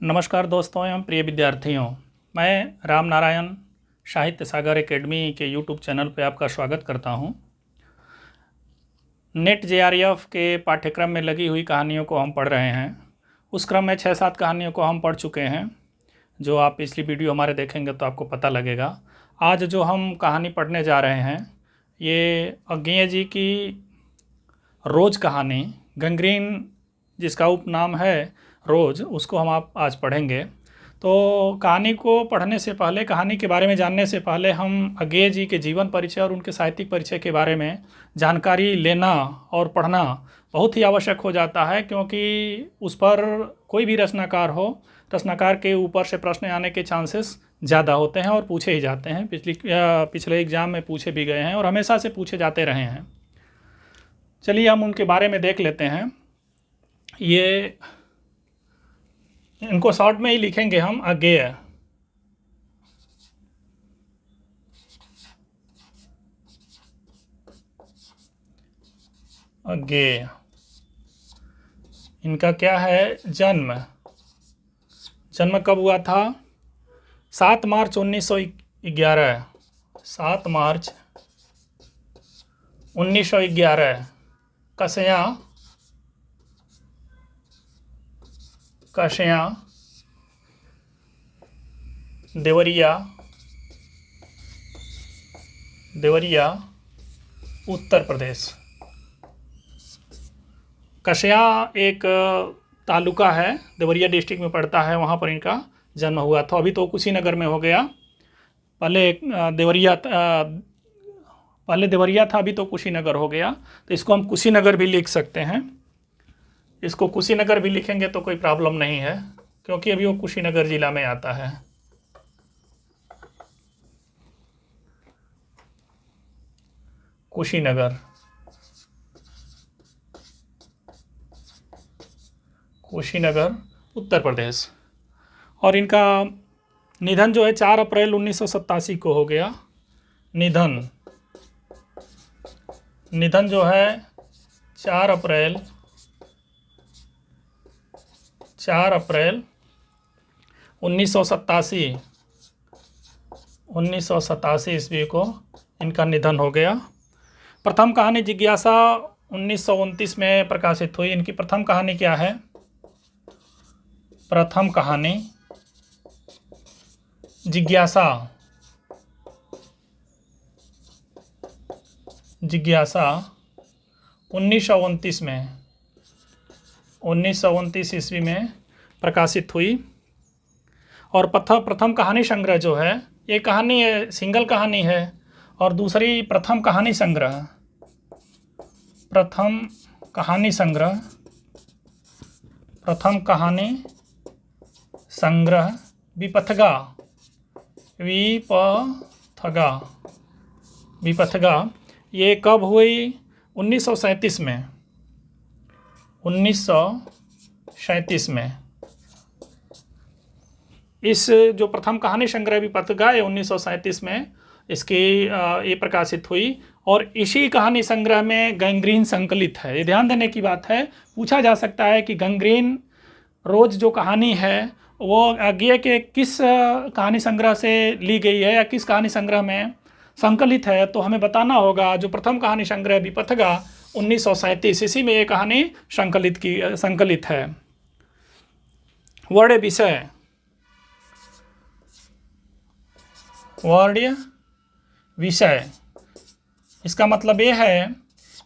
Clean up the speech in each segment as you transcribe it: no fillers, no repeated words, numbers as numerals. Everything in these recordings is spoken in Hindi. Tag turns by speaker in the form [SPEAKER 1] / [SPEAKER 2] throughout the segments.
[SPEAKER 1] नमस्कार दोस्तों एवं प्रिय विद्यार्थियों, मैं राम नारायण साहित्य सागर एकेडमी के यूट्यूब चैनल पर आपका स्वागत करता हूं। नेट जेआरएफ के पाठ्यक्रम में लगी हुई कहानियों को हम पढ़ रहे हैं। उस क्रम में 6-7 कहानियों को हम पढ़ चुके हैं, जो आप पिछली वीडियो हमारे देखेंगे तो आपको पता लगेगा। आज जो हम कहानी पढ़ने जा रहे हैं ये अज्ञेय जी की रोज़ कहानी, गंग्रीन जिसका उपनाम है रोज़, उसको हम आप आज पढ़ेंगे। तो कहानी को पढ़ने से पहले, कहानी के बारे में जानने से पहले हम अज्ञेय जी के जीवन परिचय और उनके साहित्यिक परिचय के बारे में जानकारी लेना और पढ़ना बहुत ही आवश्यक हो जाता है, क्योंकि उस पर कोई भी रचनाकार हो, रचनाकार के ऊपर से प्रश्न आने के चांसेस ज़्यादा होते हैं और पूछे ही जाते हैं। पिछले एग्ज़ाम में पूछे भी गए हैं और हमेशा से पूछे जाते रहे हैं। चलिए हम उनके बारे में देख लेते हैं। ये इनको शॉर्ट में ही लिखेंगे हम, अज्ञेय। अज्ञेय इनका क्या है, जन्म कब हुआ था? 7 मार्च 1911। 7 मार्च 1911 कस्या देवरिया उत्तर प्रदेश। कस्या एक तालुका है, देवरिया डिस्ट्रिक्ट में पड़ता है, वहाँ पर इनका जन्म हुआ था। अभी तो कुशीनगर में हो गया, पहले देवरिया था, अभी तो कुशीनगर हो गया। तो इसको हम कुशीनगर भी लिख सकते हैं। इसको कुशीनगर भी लिखेंगे तो कोई प्रॉब्लम नहीं है, क्योंकि अभी वो कुशीनगर जिला में आता है। कुशीनगर उत्तर प्रदेश। और इनका निधन जो है 4 अप्रैल 1987 को हो गया। निधन जो है 4 अप्रैल 1987 ईस्वी को इनका निधन हो गया। प्रथम कहानी जिज्ञासा 1929 में प्रकाशित हुई। इनकी प्रथम कहानी क्या है? प्रथम कहानी जिज्ञासा 1929 ईस्वी में प्रकाशित हुई। और प्रथम कहानी संग्रह जो है, ये कहानी सिंगल कहानी है, और दूसरी प्रथम कहानी संग्रह विपथगा ये कब हुई? 1937 में। 1937 में इस जो प्रथम कहानी संग्रह विपथगा ये 1937 में इसकी ये प्रकाशित हुई। और इसी कहानी संग्रह में गंग्रीन संकलित है। ये ध्यान देने की बात है, पूछा जा सकता है कि गंग्रीन रोज़ जो कहानी है वो अज्ञेय के किस कहानी संग्रह से ली गई है या किस कहानी संग्रह में संकलित है। तो हमें बताना होगा। जो प्रथम कहानी संग्रह विपथगा 1937, इसी में ये कहानी संकलित है। वर्ड विषय इसका मतलब ये है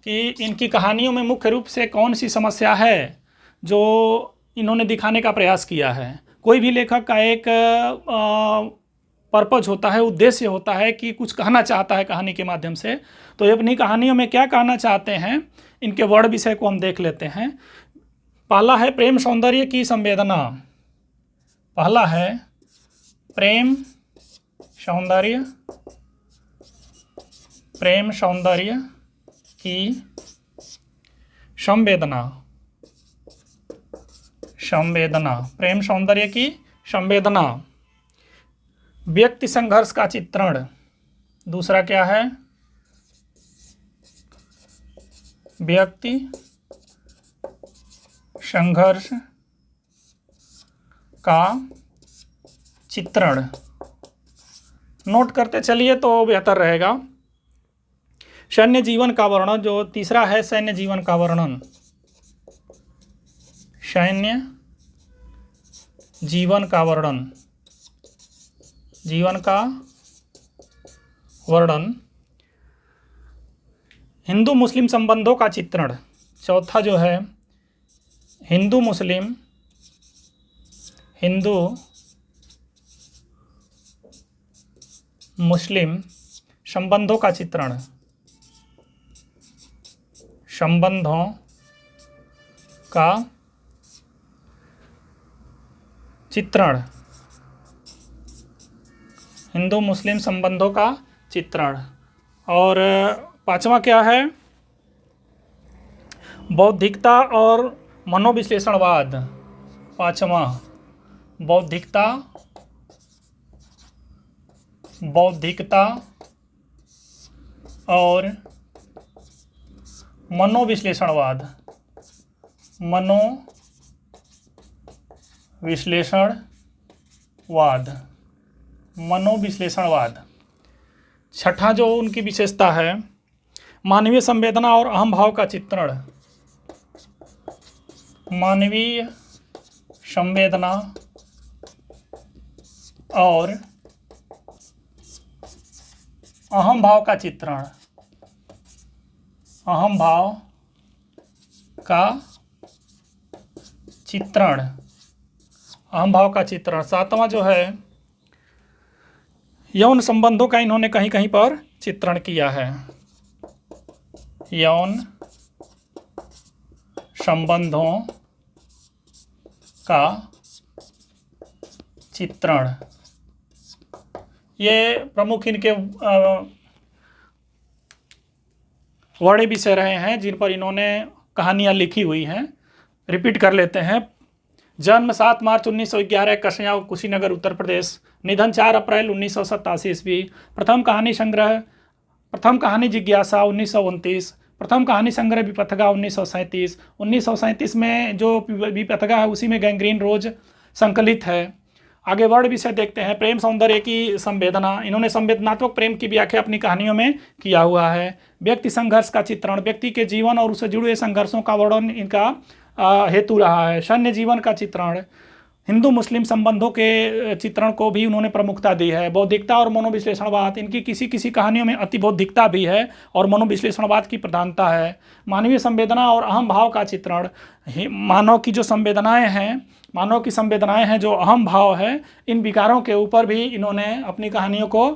[SPEAKER 1] कि इनकी कहानियों में मुख्य रूप से कौन सी समस्या है जो इन्होंने दिखाने का प्रयास किया है। कोई भी लेखक का एक पर्पज होता है, उद्देश्य होता है कि कुछ कहना चाहता है कहानी के माध्यम से। तो ये अपनी कहानियों में क्या कहना चाहते हैं, इनके वर्ड विषय को हम देख लेते हैं। पहला है प्रेम सौंदर्य की संवेदना। पहला है प्रेम सौंदर्य की संवेदना। प्रेम सौंदर्य की संवेदना। व्यक्ति संघर्ष का चित्रण। दूसरा क्या है? व्यक्ति संघर्ष का चित्रण। नोट करते चलिए तो बेहतर रहेगा। सैन्य जीवन का वर्णन, जो तीसरा है सैन्य जीवन का वर्णन, सैन्य जीवन का वर्णन, जीवन का वर्णन। हिंदू मुस्लिम संबंधों का चित्रण, चौथा जो है हिंदू मुस्लिम संबंधों का चित्रण, संबंधों का चित्रण, हिंदू मुस्लिम संबंधों का चित्रण। और पांचवा क्या है, बौद्धिकता और मनोविश्लेषणवाद। पांचवा बौद्धिकता और मनोविश्लेषणवाद, मनोविश्लेषणवाद। छठा जो उनकी विशेषता है, मानवीय संवेदना और अहम भाव का चित्रण, मानवीय संवेदना और अहम भाव का चित्रण, अहम भाव का चित्रण, अहम भाव का चित्रण। सातवां जो है यौन संबंधों का इन्होंने कहीं कहीं पर चित्रण किया है, यौन संबंधों का चित्रण। ये प्रमुख इनके वर्णित विषय रहे हैं जिन पर इन्होंने कहानियाँ लिखी हुई हैं। रिपीट कर लेते हैं। जन्म 7 मार्च 1911 कसया, कुशीनगर, उत्तर प्रदेश। निधन 4 अप्रैल 1987 ईस्वी। प्रथम कहानी जिज्ञासा 1929। प्रथम कहानी संग्रह विपथगा 1937। 1937 में जो विपथगा है उसी में गैंग्रीन रोज संकलित है। आगे वर्ड विषय देखते हैं। प्रेम सौंदर्य की संवेदना, इन्होंने संवेदनात्मक प्रेम की व्याख्या अपनी कहानियों में किया हुआ है। व्यक्ति संघर्ष का चित्रण, व्यक्ति के जीवन और उससे जुड़े संघर्षों का वर्णन इनका हेतु रहा है। सैन्य जीवन का चित्रण, हिंदू मुस्लिम संबंधों के चित्रण को भी उन्होंने प्रमुखता दी है। बौद्धिकता और मनोविश्लेषणवाद, इनकी किसी कहानियों में अति बौद्धिकता भी है और मनोविश्लेषणवाद की प्रधानता है। मानवीय संवेदना और अहम भाव का चित्रण, मानव की संवेदनाएं हैं जो अहम भाव है, इन विकारों के ऊपर भी इन्होंने अपनी कहानियों को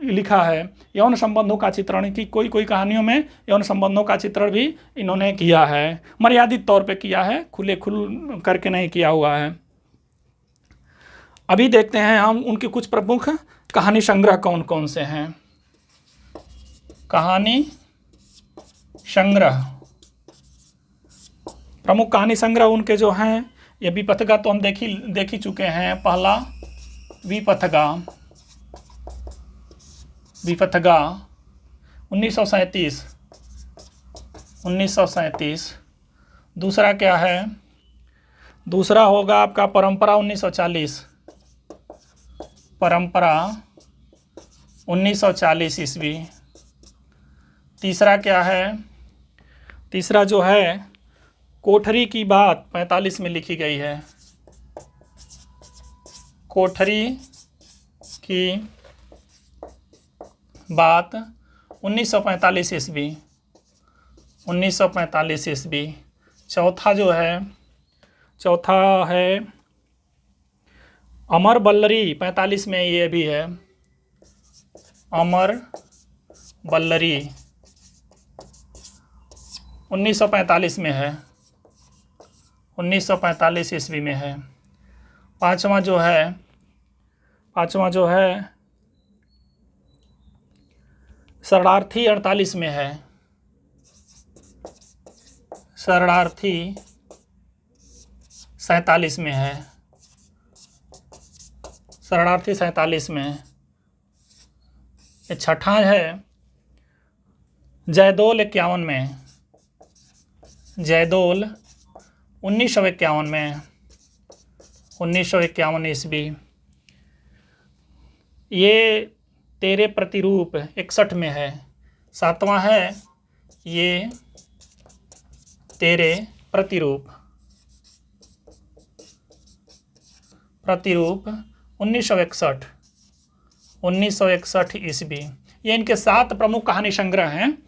[SPEAKER 1] लिखा है। यौन संबंधों का चित्रण, की कोई कहानियों में यौन संबंधों का चित्रण भी इन्होंने किया है, मर्यादित तौर पे किया है, खुल करके नहीं किया हुआ है। अभी देखते हैं हम उनके कुछ प्रमुख कहानी संग्रह कौन कौन से हैं। कहानी संग्रह, प्रमुख कहानी संग्रह उनके जो हैं, ये विपथगा तो हम देख ही चुके हैं। पहला विपथगा 1937। दूसरा क्या है, दूसरा होगा आपका परंपरा 1940, परंपरा 1940 ईस्वी। तीसरा क्या है, तीसरा जो है कोठरी की बात 45 में लिखी गई है, कोठरी की बात 1945 ईस्वी, 1945 ईस्वी। चौथा है अमर बल्लरी 45 में ये भी है, अमर बल्लरी 1945 में है, 1945 ईस्वी में है। पांचवा जो है शरणार्थी 48 में है, शरणार्थी 47 में है, शरणार्थी 47 में। ये छठा है जयदोल 51 में, जयदोल 1951 में, 1951 ईस्वी। ये तेरे प्रतिरूप 61 में है। 7वां है ये तेरे प्रतिरूप 1961 ईस्वी। ये इनके 7 प्रमुख कहानी संग्रह हैं।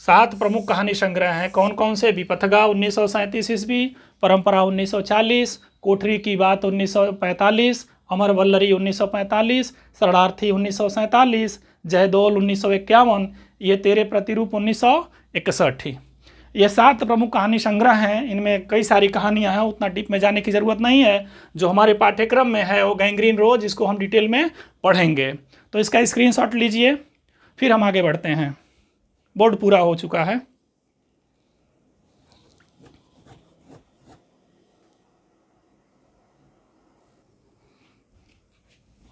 [SPEAKER 1] 7 प्रमुख कहानी संग्रह हैं। कौन कौन से? विपथगा 1937 ईस्वी, परंपरा 1940, कोठरी की बात 1945, अमर वल्लरी 1945, शरणार्थी 1947, जयदोल 1951, ये तेरे प्रतिरूप 1961। ये 7 प्रमुख कहानी संग्रह हैं। इनमें कई सारी कहानियां हैं, उतना डीप में जाने की ज़रूरत नहीं है। जो हमारे पाठ्यक्रम में है वो गैंग्रीन रोज, इसको हम डिटेल में पढ़ेंगे। तो इसका स्क्रीनशॉट लीजिए, फिर हम आगे बढ़ते हैं। बोर्ड पूरा हो चुका है।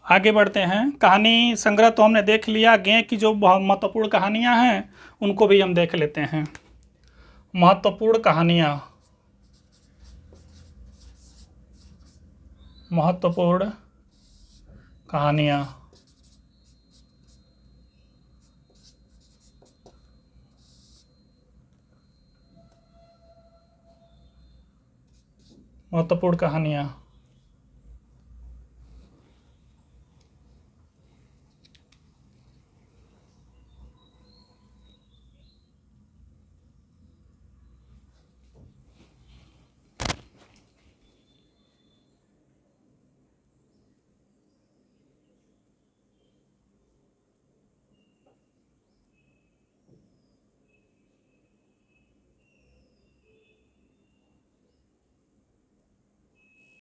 [SPEAKER 1] आगे बढ़ते हैं। कहानी संग्रह तो हमने देख लिया। गेय की जो महत्वपूर्ण कहानियां हैं उनको भी हम देख लेते हैं। महत्वपूर्ण कहानियां, महत्वपूर्ण कहानियां। महत्वपूर्ण कहानियां